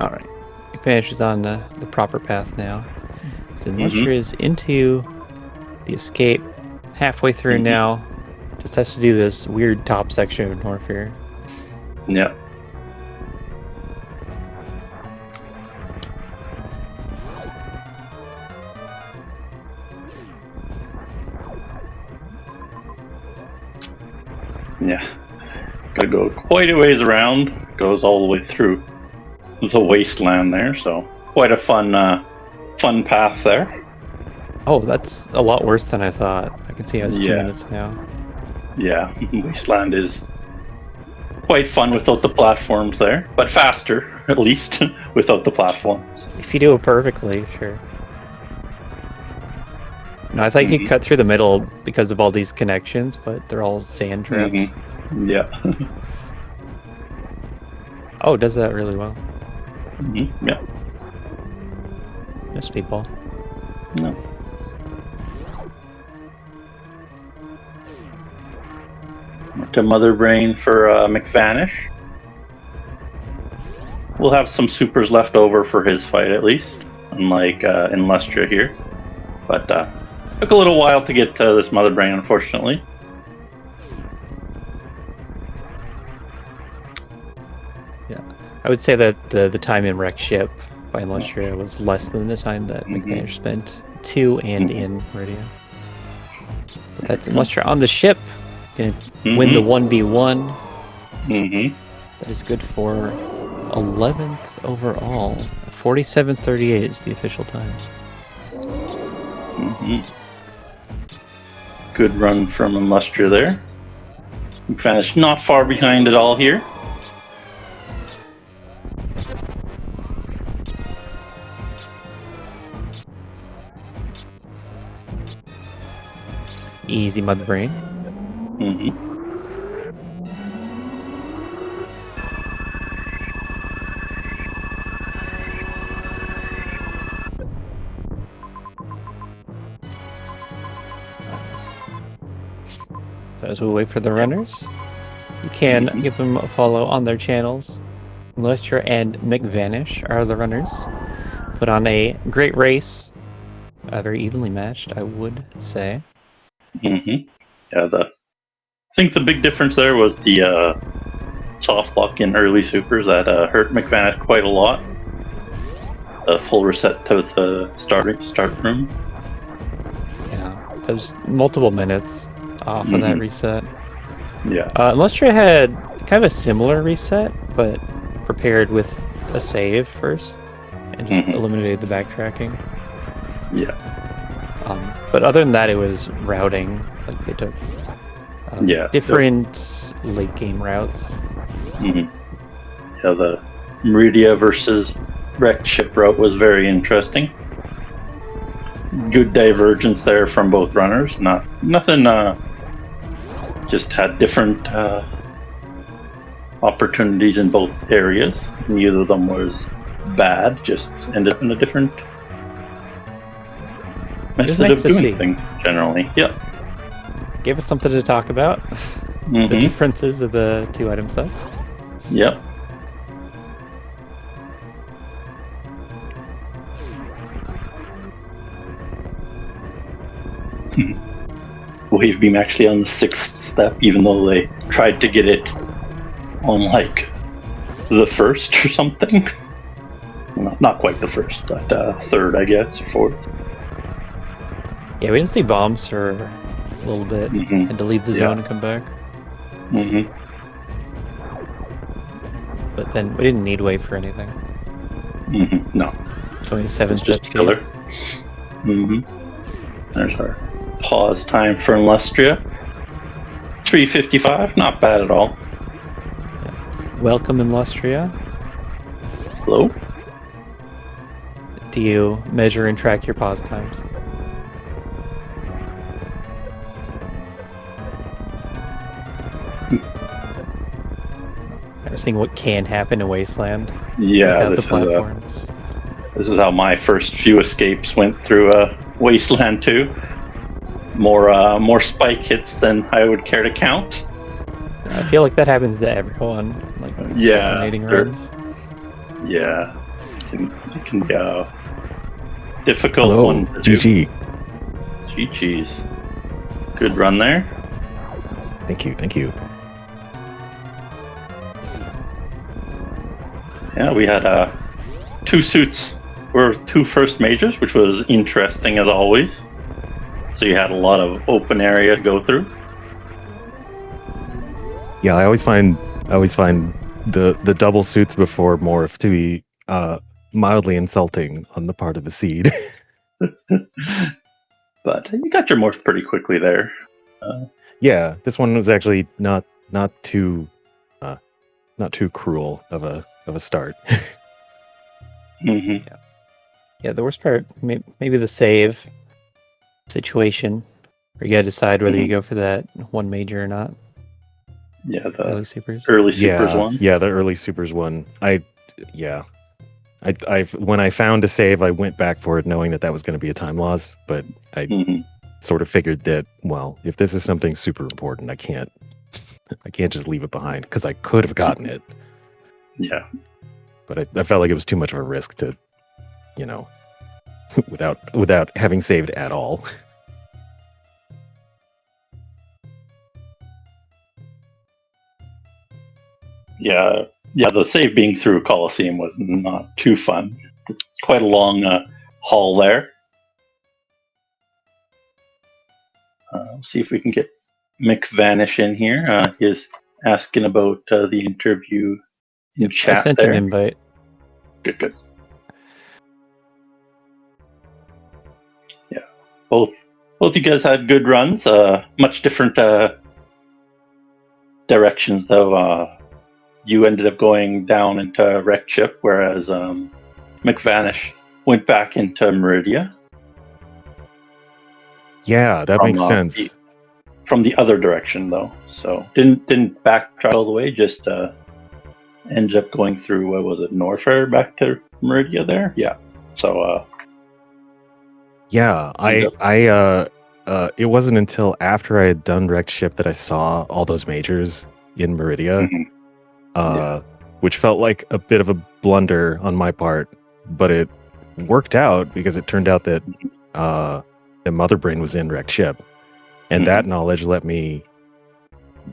All right, McVanish is on the proper path now. So Lustre is into the escape, halfway through now. Just has to do this weird top section of Norfair. Yeah. Yeah. Gotta go quite a ways around. Goes all the way through the wasteland there, so quite a fun path there. Oh, that's a lot worse than I thought. I can see how it's 2 minutes now. Yeah, wasteland is quite fun without the platforms there, but faster, at least, without the platforms. If you do it perfectly, sure. No, I thought you could cut through the middle because of all these connections, but they're all sand traps. Yeah. Oh, it does that really well. Yeah. No speedball. No. To Mother Brain for McVanish. We'll have some supers left over for his fight at least, unlike in Lustre here. But took a little while to get to this Mother Brain, unfortunately. Yeah, I would say that the time in Wreck Ship by Lustre was less than the time that McVanish spent to and in Radio. But that's Lustre on the ship. Gonna win the 1v1. That is good for 11th overall. 47:38 is the official time. Good run from Lustre there. McVanish not far behind at all here. Easy Mother Brain. So as we wait for the runners, you can give them a follow on their channels. Lustre and McVanish are the runners. Put on a great race. Very evenly matched, I would say. Yeah, I think the big difference there was the soft lock in early supers that hurt McVanish quite a lot. The full reset to the start room. Yeah, there's multiple minutes off of that reset. Yeah. Lustria had kind of a similar reset, but prepared with a save first, and just eliminated the backtracking. Yeah. But other than that, it was routing. Like they took different late game routes. Yeah, the Meridia versus Wrecked Ship route was very interesting. Good divergence there from both runners. Nothing. Just had different opportunities in both areas. Neither of them was bad. Just ended up in a different method of doing things. Generally, yeah. Gave us something to talk about. The differences of the two item sets. Yep. Wave beam actually on the 6th step, even though they tried to get it on like the 1st or something. Well, not quite the 1st, but 3rd, I guess, 4th. Yeah, we didn't see bombs for a little bit. Had to leave the zone and come back. But then we didn't need wave for anything. No. 27 steps killer. There's our pause time for Illustria. 3:55, not bad at all. Yeah. Welcome, Illustria. Hello? Do you measure and track your pause times? I'm seeing what can happen in Wasteland. Yeah, without the platforms. This is how my first few escapes went through Wasteland 2. More spike hits than I would care to count. I feel like that happens to everyone. Like alternating runs. Yeah, it can be a difficult Hello, one to GG. do. GG's. Good run there. Thank you. Yeah, we had 2 suits were 2 first majors, which was interesting as always. So you had a lot of open area to go through. Yeah, I always find the double suits before morph to be mildly insulting on the part of the seed. But you got your morph pretty quickly there. Yeah, this one was actually not too cruel of a start. Yeah, the worst part, maybe the save situation, where you gotta decide whether you go for that one major or not. Yeah, the early supers. One. Yeah, the early supers one. I when I found a save, I went back for it knowing that was going to be a time loss, but I sort of figured that, well, if this is something super important, I can't just leave it behind, because I could have gotten it. Yeah. But I felt like it was too much of a risk to, without having saved at all. Yeah, the save being through Coliseum was not too fun. Quite a long haul there. See if we can get McVanish in here. He's asking about the interview in chat. I sent an invite. Good. Yeah, both you guys had good runs. Much different directions though. You ended up going down into Wrecked Ship, whereas McVanish went back into Meridia. Yeah, that makes sense. From the other direction, though, so didn't backtrack all the way. Just ended up going through what was it, Norfair back to Meridia there. Yeah. So. Yeah, it wasn't until after I had done Wrecked Ship that I saw all those majors in Meridia. Which felt like a bit of a blunder on my part, but it worked out because it turned out that the Mother Brain was in Wrecked Ship, and that knowledge let me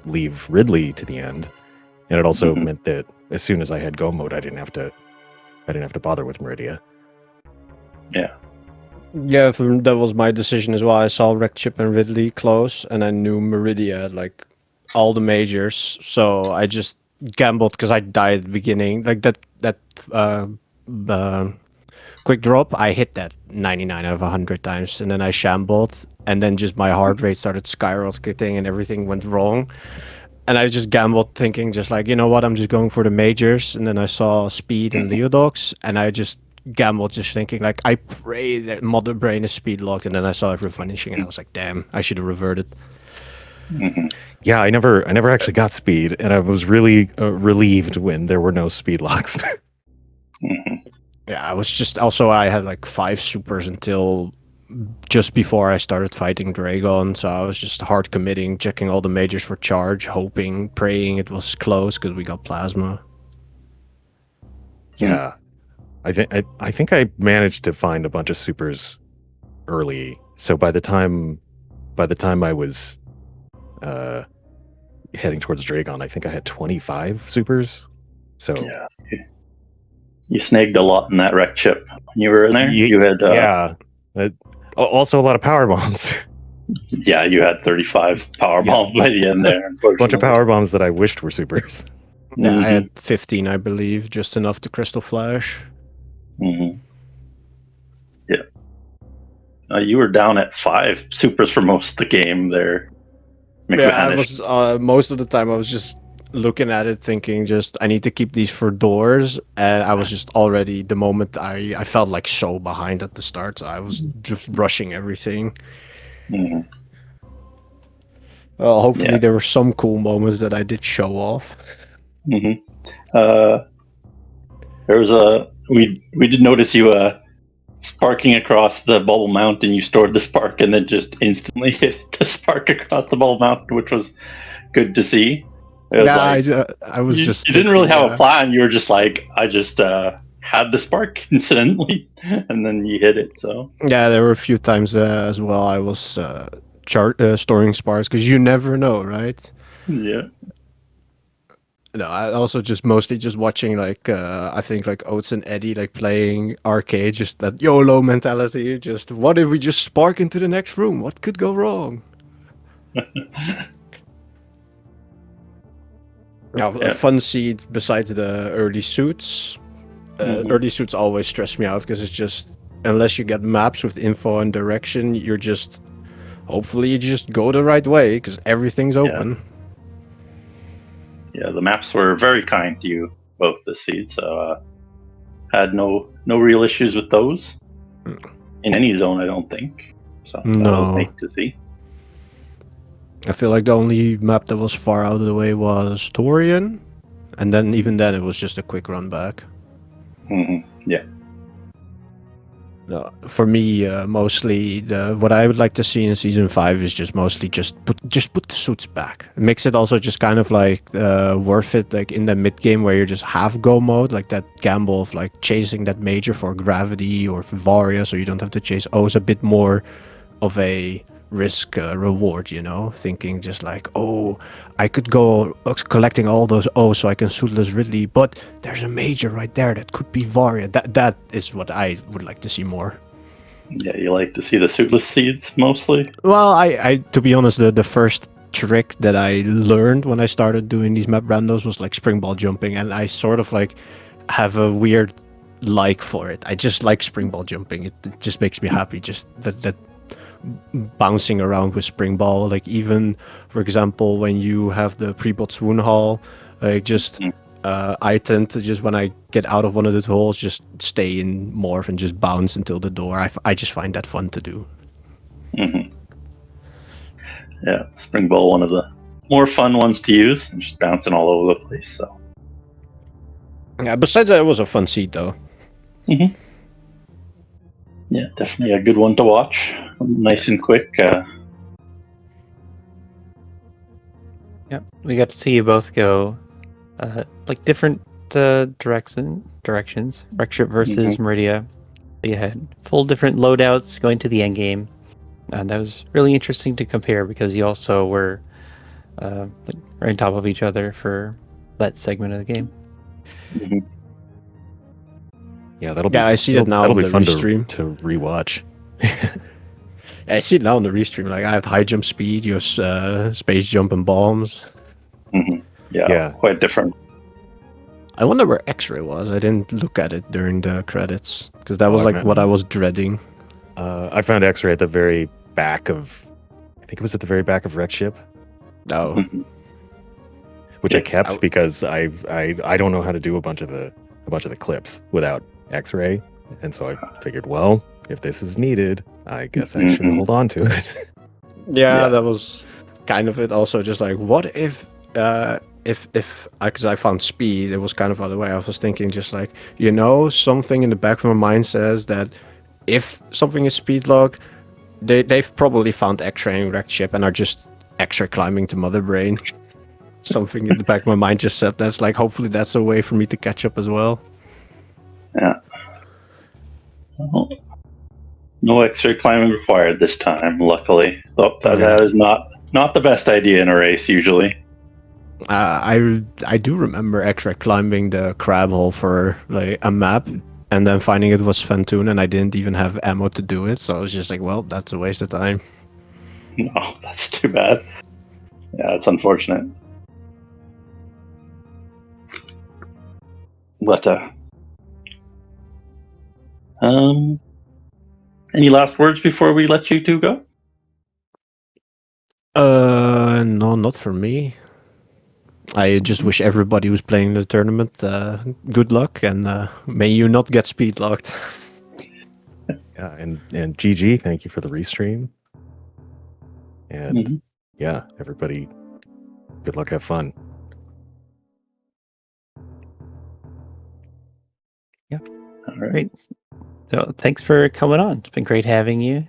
leave Ridley to the end, and it also meant that as soon as I had go mode, I didn't have to bother with Meridia. Yeah, that was my decision as well. I saw Wrecked Ship and Ridley close, and I knew Meridia had like all the majors, so I just gambled because I died at the beginning. Like that quick drop, I hit that 99 out of 100 times, and then I shambled, and then just my heart rate started skyrocketing, and everything went wrong. And I just gambled, thinking just like, you know what, I'm just going for the majors. And then I saw Speed and Leodox, and I just gambled, just thinking like, I pray that Mother Brain is speed locked. And then I saw everyone finishing, and I was like, damn, I should have reverted. Yeah, I never actually got speed, and I was really relieved when there were no speed locks. Yeah, I was just also, I had like 5 supers until just before I started fighting Dragon, so I was just hard committing, checking all the majors for charge, hoping, praying it was close because we got plasma. Yeah, I think I managed to find a bunch of supers early, so by the time I was heading towards Dragon, I think I had 25 supers. So yeah, you snagged a lot in that wreck chip when you were in there. You had also a lot of power bombs. Yeah, you had 35 power bombs by the end there. A bunch of power bombs that I wished were supers. Yeah, I had 15, I believe, just enough to Crystal Flash. Yeah. You were down at 5 supers for most of the game there. Yeah, I was most of the time I was just looking at it, thinking just I need to keep these for doors, and I was just already, the moment I felt like so behind at the start, so I was just rushing everything. Well, hopefully there were some cool moments that I did show off. There was we did notice you sparking across the bubble mountain. You stored the spark and then just instantly hit the spark across the bubble mountain, which was good to see. I was you just... You didn't really have a plan. You were just like, I just had the spark incidentally, and then you hit it. So yeah, there were a few times as well I was storing sparks, because you never know, right? Yeah. No, I also just mostly just watching, like, I think like Oates and Eddie like playing arcade, just that YOLO mentality. Just what if we just spark into the next room? What could go wrong? Now, a fun seed besides the early suits. Early suits always stress me out, because it's just, unless you get maps with info and direction, you're just, hopefully you just go the right way, because everything's open. Yeah, the maps were very kind to you, both the seeds. So had no real issues with those in any zone, I don't think. So that was nice to see. I feel like the only map that was far out of the way was Torian, and then even then it was just a quick run back. Yeah. For me, mostly what I would like to see in season 5 is just mostly just put the suits back. It makes it also just kind of like worth it, like in the mid game where you're just half go mode, like that gamble of like chasing that major for gravity or for Varia, so you don't have to chase O's, a bit more of a risk reward, you know, thinking just like, oh, I could go collecting all those O's so I can suitless Ridley, but there's a major right there that could be Varia. That is what I would like to see more. Yeah, you like to see the suitless seeds mostly? Well, I to be honest, the first trick that I learned when I started doing these map randos was like spring ball jumping, and I sort of like have a weird like for it. I just like spring ball jumping. It just makes me happy, just that bouncing around with spring ball. Like, even for example when you have the pre-bot swoon hall, like just I tend to just, when I get out of one of the holes, just stay in morph and just bounce until the door. I just find that fun to do. Yeah, spring ball, one of the more fun ones to use, and just bouncing all over the place. So yeah, besides that, it was a fun seat though. Yeah, definitely a good one to watch. Nice and quick. Yeah, we got to see you both go like different directions. Wreckship versus Meridia. You had full different loadouts going to the end game. And that was really interesting to compare, because you also were like right on top of each other for that segment of the game. Yeah, that'll be. I see it now. That'll on be the fun restream. to rewatch. I see it now on the restream. Like, I have high jump speed, you have space jump and bombs. Yeah, quite different. I wonder where X-ray was. I didn't look at it during the credits because that was I like found- what I was dreading. I found X-ray at the very back of. I think it was at the very back of Wreck Ship, No, which Yeah, I kept because I don't know how to do a bunch of the clips without X-ray, and so I figured, well, if this is needed, I guess I should hold on to it. yeah, that was kind of it. Also, just like what if because I found speed, it was kind of other way. I was thinking just like, something in the back of my mind says that if something is speed log, they've probably found X-ray and wrecked ship and are just X-ray climbing to Mother Brain. Something in the back of my mind just said that's like, hopefully that's a way for me to catch up as well. Yeah. Well, no X-ray climbing required this time, luckily. So that is not the best idea in a race usually. I do remember X-ray climbing the crab hole for like a map and then finding it was Fantoon and I didn't even have ammo to do it, so I was just like, well, that's a waste of time. No, that's too bad. Yeah, it's unfortunate. But any last words before we let you two go? No, not for me. I just wish everybody who's playing the tournament good luck and may you not get speed locked. Yeah, and GG, thank you for the restream. And yeah, everybody, good luck, have fun. Yeah. All right. Great. So thanks for coming on. It's been great having you.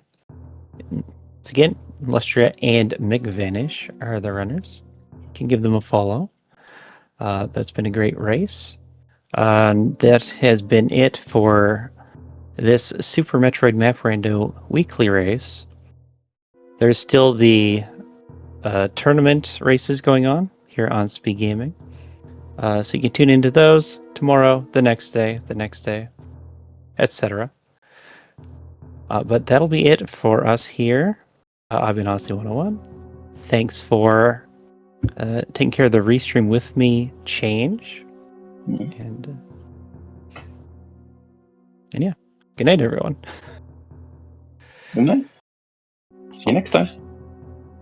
Once again, Lustria and McVanish are the runners. You can give them a follow. That's been a great race. That has been it for this Super Metroid Map Rando weekly race. There's still the tournament races going on here on SpeedGaming. So you can tune into those tomorrow, the next day, etc. But that'll be it for us here. I've been Aussie 101. Thanks for taking care of the restream with me change. And yeah, good night, everyone. Good night. See you next time.